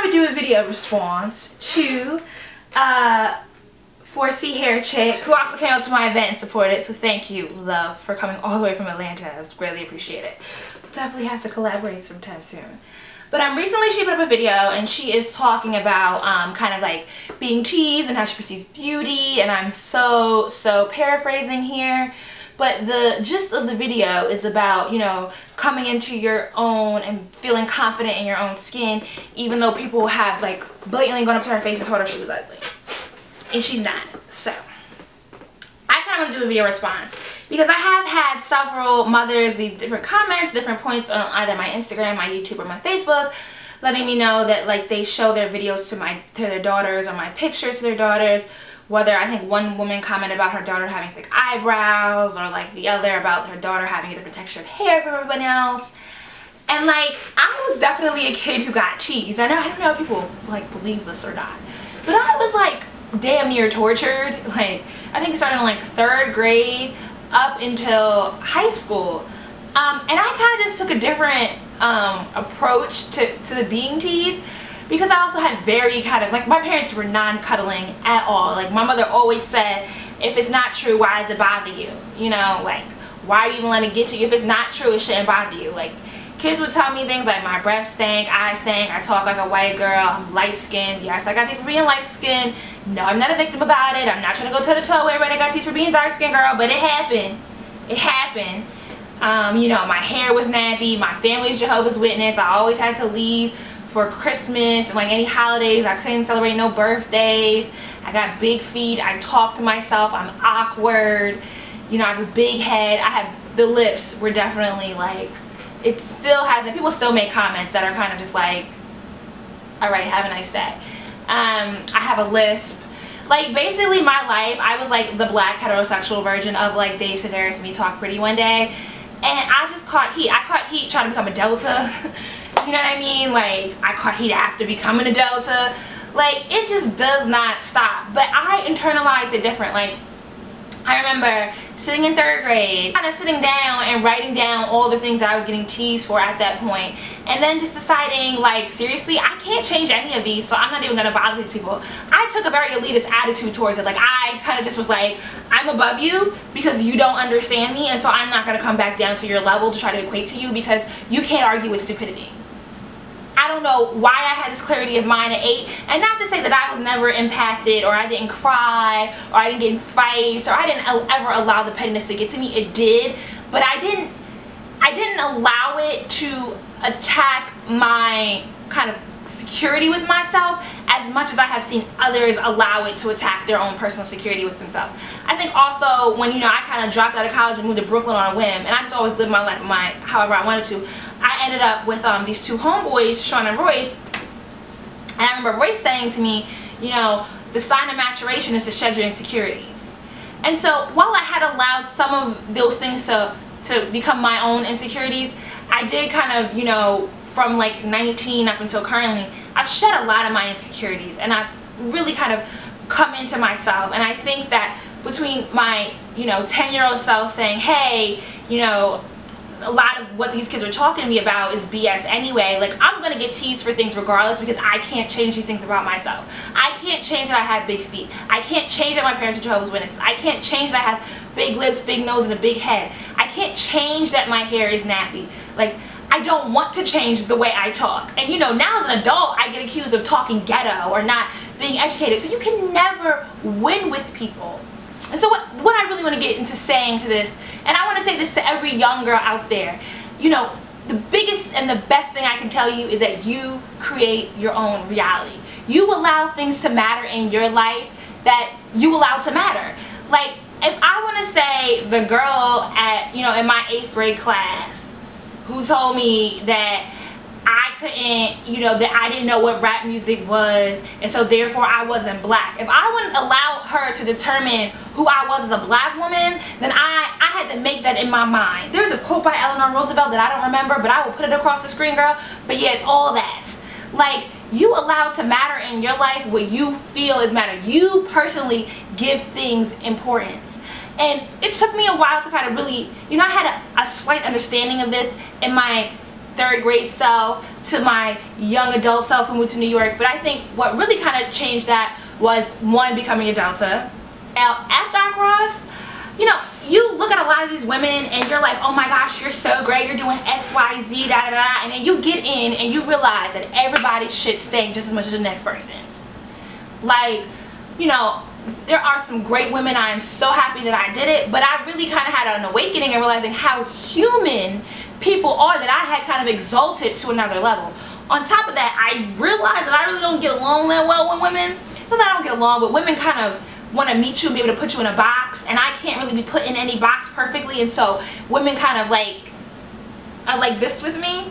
I would do a video response to 4C Hair Chick, who also came out to my event and supported. So thank you, love, for coming all the way from Atlanta. It's greatly appreciated. We'll definitely have to collaborate sometime soon. But recently she put up a video and she is talking about kind of like being teased and how she perceives beauty, and I'm so paraphrasing here. But the gist of the video is about, you know, coming into your own and feeling confident in your own skin, even though people have like blatantly gone up to her face and told her she was ugly. And she's not. So I kind of want to do a video response because I have had several mothers leave different comments, different points on either my Instagram, my YouTube, or my Facebook, letting me know that like they show their videos to their daughters, or my pictures to their daughters. Whether, I think one woman commented about her daughter having thick eyebrows, or like the other about her daughter having a different texture of hair from everyone else. And like, I was definitely a kid who got teased. I don't know if people like believe this or not, but I was like damn near tortured. Like, I think it started in like 3rd grade up until high school. And I kind of just took a different approach to the being teased, because I also had very kind of, like, my parents were non-cuddling at all. Like, my mother always said, if it's not true, why does it bother you? You know, like, why are you even letting it get to you? If it's not true, it shouldn't bother you. Like, kids would tell me things like my breath stank, I talk like a white girl, I'm light-skinned. Yes, I got teased for being light-skinned. No, I'm not a victim about it. I'm not trying to go toe-to-toe with everybody that got teased for being dark-skinned, girl, but it happened. It happened. You know, my hair was nappy. My family's Jehovah's Witness. I always had to leave for Christmas and like any holidays. I couldn't celebrate no birthdays. I got big feet. I talk to myself. I'm awkward. You know, I have a big head. The lips were definitely like, it still hasn't, people still make comments that are kind of just like, alright, have a nice day. I have a lisp. Like, basically my life, I was like the black heterosexual version of like Dave Sedaris and Me Talk Pretty one day. And I just caught heat. I caught heat trying to become a Delta. You know what I mean? Like, I caught heat after becoming a Delta. Like, it just does not stop. But I internalized it different. Like, I remember sitting in 3rd grade, kind of sitting down and writing down all the things that I was getting teased for at that point. And then just deciding, like, seriously, I can't change any of these, so I'm not even going to bother these people. I took a very elitist attitude towards it. Like, I kind of just was like, I'm above you because you don't understand me, and so I'm not going to come back down to your level to try to equate to you because you can't argue with stupidity. I don't know why I had this clarity of mind at 8, and not to say that I was never impacted, or I didn't cry, or I didn't get in fights, or I didn't ever allow the pettiness to get to me. It did, but I didn't allow it to attack my kind of security with myself as much as I have seen others allow it to attack their own personal security with themselves. I think also when, you know, I kind of dropped out of college and moved to Brooklyn on a whim, and I just always lived my life however I wanted to, I ended up with these 2 homeboys, Sean and Royce. And I remember Royce saying to me, you know, the sign of maturation is to shed your insecurities. And so while I had allowed some of those things to become my own insecurities, I did kind of, you know, from like 19 up until currently, I've shed a lot of my insecurities, and I've really kind of come into myself. And I think that between my, you know, 10-year-old self saying, hey, you know, a lot of what these kids are talking to me about is BS anyway. Like, I'm gonna get teased for things regardless because I can't change these things about myself. I can't change that I have big feet. I can't change that my parents are Jehovah's Witnesses. I can't change that I have big lips, big nose, and a big head. I can't change that my hair is nappy. Like, I don't want to change the way I talk. And you know, now as an adult, I get accused of talking ghetto or not being educated. So you can never win with people. And so what I really want to get into saying to this, and I want to say this to every young girl out there, you know, the biggest and the best thing I can tell you is that you create your own reality. You allow things to matter in your life that you allow to matter. Like, if I want to say the girl at, you know, in my 8th grade class who told me that I couldn't, you know, that I didn't know what rap music was, and so therefore I wasn't black. If I wouldn't allow her to determine who I was as a black woman, then I had to make that in my mind. There's a quote by Eleanor Roosevelt that I don't remember, but I will put it across the screen, girl. But yet, all that. Like, you allow to matter in your life what you feel is matter. You personally give things importance. And it took me a while to kind of really, you know, I had a slight understanding of this in my third grade self to my young adult self who moved to New York. But I think what really kind of changed that was, one, becoming a Delta. Now, after I crossed, you know, you look at a lot of these women and you're like, oh my gosh, you're so great, you're doing X, Y, Z, da da da, and then you get in and you realize that everybody's shit stank just as much as the next person's. Like, you know, there are some great women. I am so happy that I did it, but I really kind of had an awakening and realizing how human people are that I had kind of exalted to another level. On top of that, I realized that I really don't get along that well with women. It's not that I don't get along, but women kind of want to meet you and be able to put you in a box, and I can't really be put in any box perfectly, and so women kind of like are like this with me.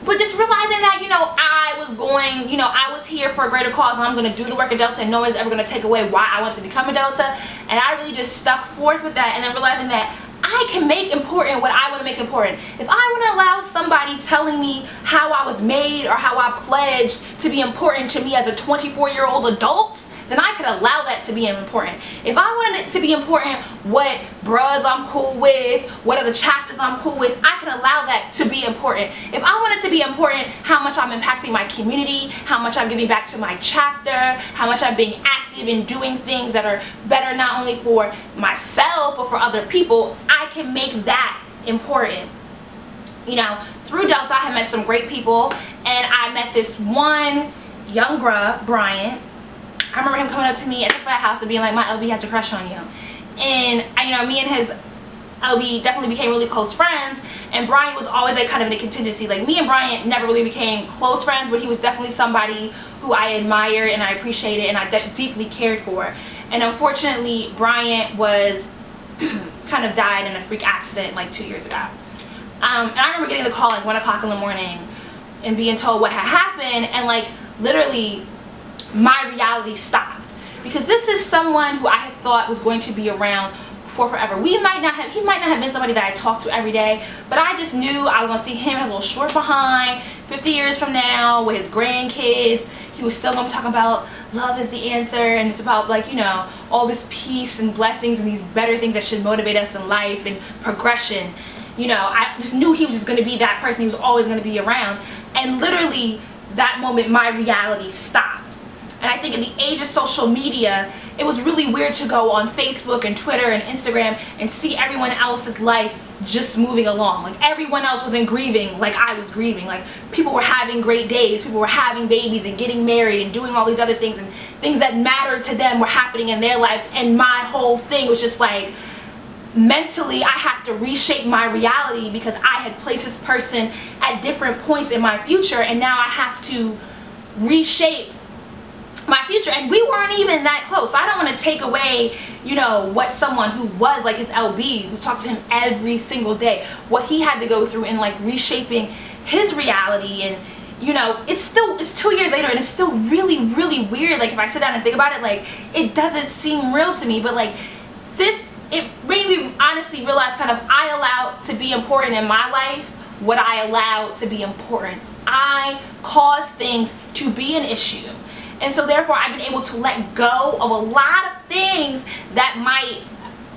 But just realizing that, you know, I was going, you know, I was here for a greater cause, and I'm going to do the work of Delta, and no one's ever going to take away why I want to become a Delta. And I really just stuck forth with that, and then realizing that I can make important what I want to make important. If I want to allow somebody telling me how I was made or how I pledged to be important to me as a 24-year-old adult, then I could allow that to be important. If I wanted it to be important what bras I'm cool with, what other chapters I'm cool with, I could allow that to be important. If I want it to be important how much I'm impacting my community, how much I'm giving back to my chapter, how much I'm being active in doing things that are better not only for myself but for other people, I can make that important. You know, through Delta I have met some great people, and I met this one young bruh, Bryant. I remember him coming up to me at the frat house and being like, my LB has a crush on you. And you know, me and his LB definitely became really close friends, and Bryant was always like kind of in a contingency. Like, me and Bryant never really became close friends, but he was definitely somebody who I admired and I appreciated and I deeply cared for. And unfortunately, Bryant was kind of died in a freak accident like 2 years ago. And I remember getting the call like 1 o'clock in the morning and being told what had happened, and like literally my reality stopped, because this is someone who I had thought was going to be around for forever. He might not have been somebody that I talked to every day, but I just knew I was going to see him as a little short behind 50 years from now with his grandkids. He was still going to talk about love is the answer, and it's about, like, you know, all this peace and blessings and these better things that should motivate us in life and progression. You know, I just knew he was just going to be that person. He was always going to be around, and literally that moment my reality stopped. And I think in the age of social media, it was really weird to go on Facebook and Twitter and Instagram and see everyone else's life just moving along. Like, everyone else wasn't grieving like I was grieving. Like, people were having great days, people were having babies and getting married and doing all these other things, and things that mattered to them were happening in their lives, and my whole thing was just like, mentally I have to reshape my reality because I had placed this person at different points in my future, and now I have to reshape my future. And we weren't even that close, so I don't want to take away, you know, what someone who was like his LB, who talked to him every single day, what he had to go through in like reshaping his reality. And you know, it's 2 years later, and it's still really, really weird. Like, if I sit down and think about it, like, it doesn't seem real to me, but like this, it made me honestly realize kind of, I allow to be important in my life what I allow to be important. I cause things to be an issue. And so therefore I've been able to let go of a lot of things that might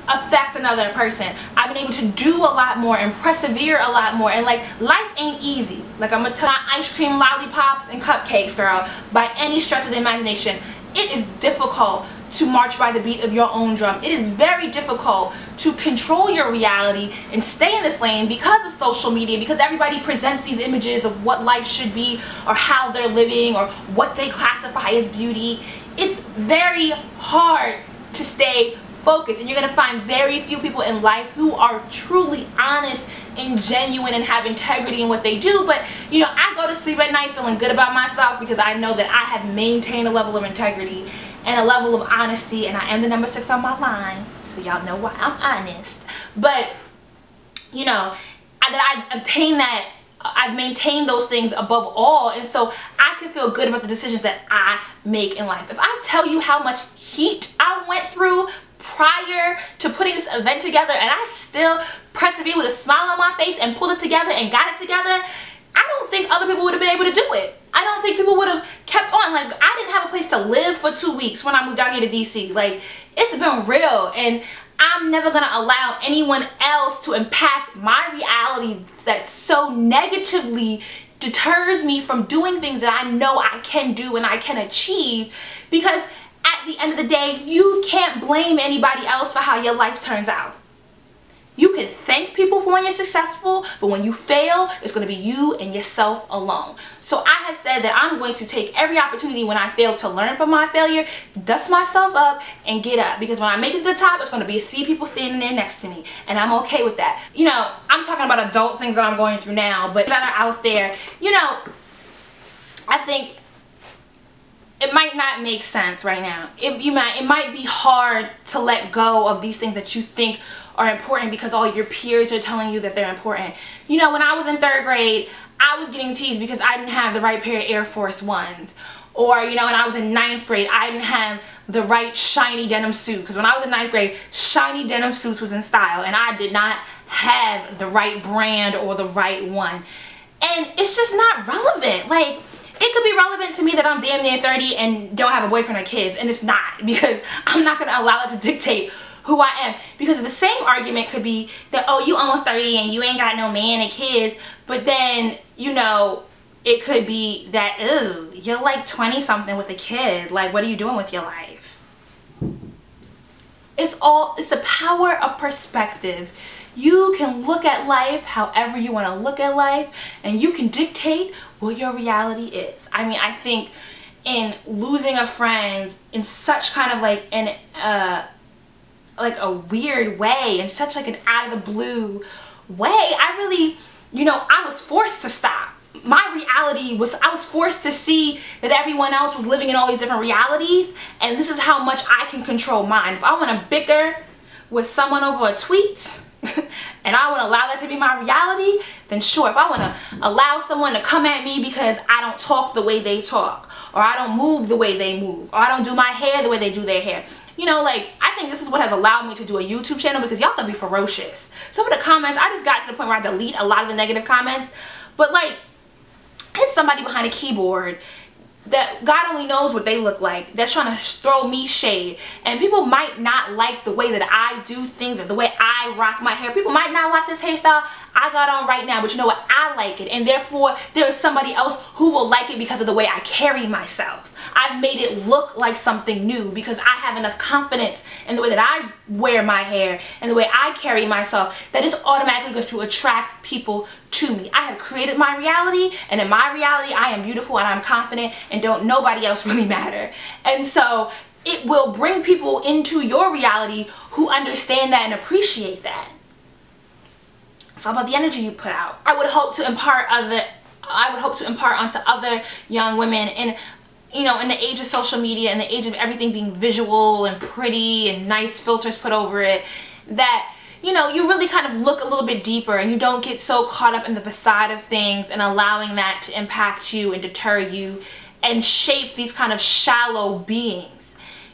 affect another person. I've been able to do a lot more and persevere a lot more. And like, life ain't easy. Like, I'm gonna tell you, not ice cream, lollipops, and cupcakes, girl, by any stretch of the imagination. It is difficult to march by the beat of your own drum. It is very difficult to control your reality and stay in this lane because of social media, because everybody presents these images of what life should be or how they're living or what they classify as beauty. It's very hard to stay focused, and you're going to find very few people in life who are truly honest and genuine and have integrity in what they do. But you know, I go to sleep at night feeling good about myself because I know that I have maintained a level of integrity and a level of honesty, and I am the number 6 on my line, so y'all know why I'm honest. But you know, that I've obtained that, I've maintained those things above all, and so I can feel good about the decisions that I make in life. If I tell you how much heat I went through prior to putting this event together, and I still persevered with a smile on my face and pulled it together and got it together, I don't think other people would have been able to do it. I don't think people would have kept on. Like, I didn't have a place to live for 2 weeks when I moved out here to DC. Like, it's been real, and I'm never going to allow anyone else to impact my reality that so negatively deters me from doing things that I know I can do and I can achieve, because at the end of the day, you can't blame anybody else for how your life turns out. You can thank people for when you're successful, but when you fail, it's going to be you and yourself alone. So I have said that I'm going to take every opportunity when I fail to learn from my failure, dust myself up, and get up. Because when I make it to the top, it's going to be see people standing there next to me, and I'm okay with that. You know, I'm talking about adult things that I'm going through now, but that are out there. You know, I think it might not make sense right now. It might be hard to let go of these things that you think are important because all your peers are telling you that they're important. You know, when I was in 3rd grade, I was getting teased because I didn't have the right pair of Air Force Ones. Or, you know, when I was in 9th grade, I didn't have the right shiny denim suit. Because when I was in 9th grade, shiny denim suits was in style. And I did not have the right brand or the right one. And it's just not relevant. Like, it could be relevant to me that I'm damn near 30 and don't have a boyfriend or kids. And it's not. Because I'm not going to allow it to dictate who I am. Because the same argument could be that, oh, you almost 30 and you ain't got no man and kids. But then, you know, it could be that, ooh, you're like 20 something with a kid. Like, what are you doing with your life? It's the power of perspective. You can look at life however you want to look at life, and you can dictate what your reality is. I mean, I think in losing a friend in such kind of like like a weird way, in such like an out of the blue way, I really, you know, I was forced to stop. My reality was, I was forced to see that everyone else was living in all these different realities, and this is how much I can control mine. If I want to bicker with someone over a tweet and I want to allow that to be my reality, then sure. If I want to allow someone to come at me because I don't talk the way they talk, or I don't move the way they move, or I don't do my hair the way they do their hair, you know, like, I think this is what has allowed me to do a YouTube channel, because y'all can be ferocious. Some of the comments, I just got to the point where I delete a lot of the negative comments, but like, it's somebody behind a keyboard that God only knows what they look like, that's trying to throw me shade. And people might not like the way that I do things or the way I rock my hair. People might not like this hairstyle I got on right now, but you know what? I like it. And therefore, there is somebody else who will like it because of the way I carry myself. I've made it look like something new because I have enough confidence in the way that I wear my hair and the way I carry myself that it's automatically going to attract people to me. I have created my reality, and in my reality, I am beautiful and I'm confident, and don't nobody else really matter. And so it will bring people into your reality who understand that and appreciate that. It's all about the energy you put out. I would hope to impart onto other young women, and you know, in the age of social media and the age of everything being visual and pretty and nice filters put over it, that, you know, you really kind of look a little bit deeper and you don't get so caught up in the facade of things and allowing that to impact you and deter you and shape these kind of shallow beings.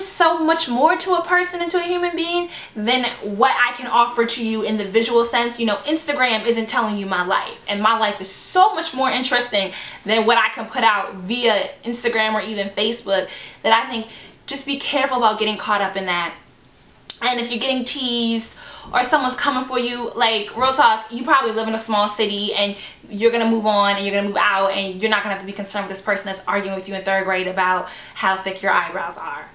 So much more to a person and to a human being than what I can offer to you in the visual sense. You know, Instagram isn't telling you my life, and my life is so much more interesting than what I can put out via Instagram or even Facebook, that I think just be careful about getting caught up in that. And if you're getting teased or someone's coming for you, like, real talk, you probably live in a small city and you're gonna move on and you're gonna move out, and you're not gonna have to be concerned with this person that's arguing with you in 3rd grade about how thick your eyebrows are.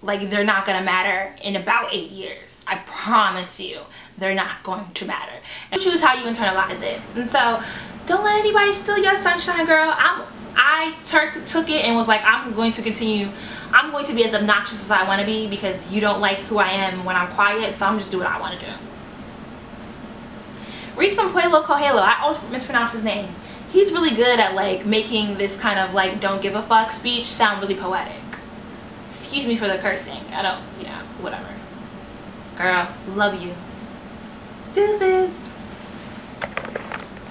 Like, they're not gonna matter in about 8 years. I promise you, they're not going to matter. And choose how you internalize it. And so, don't let anybody steal your sunshine, girl. I took it and was like, I'm going to continue. I'm going to be as obnoxious as I want to be because you don't like who I am when I'm quiet, so I'm just do what I want to do. Read some Pueblo Coelho. I always mispronounce his name. He's really good at like making this kind of like don't give a fuck speech sound really poetic. Excuse me for the cursing. I don't, you know, whatever. Girl, love you. Deuces.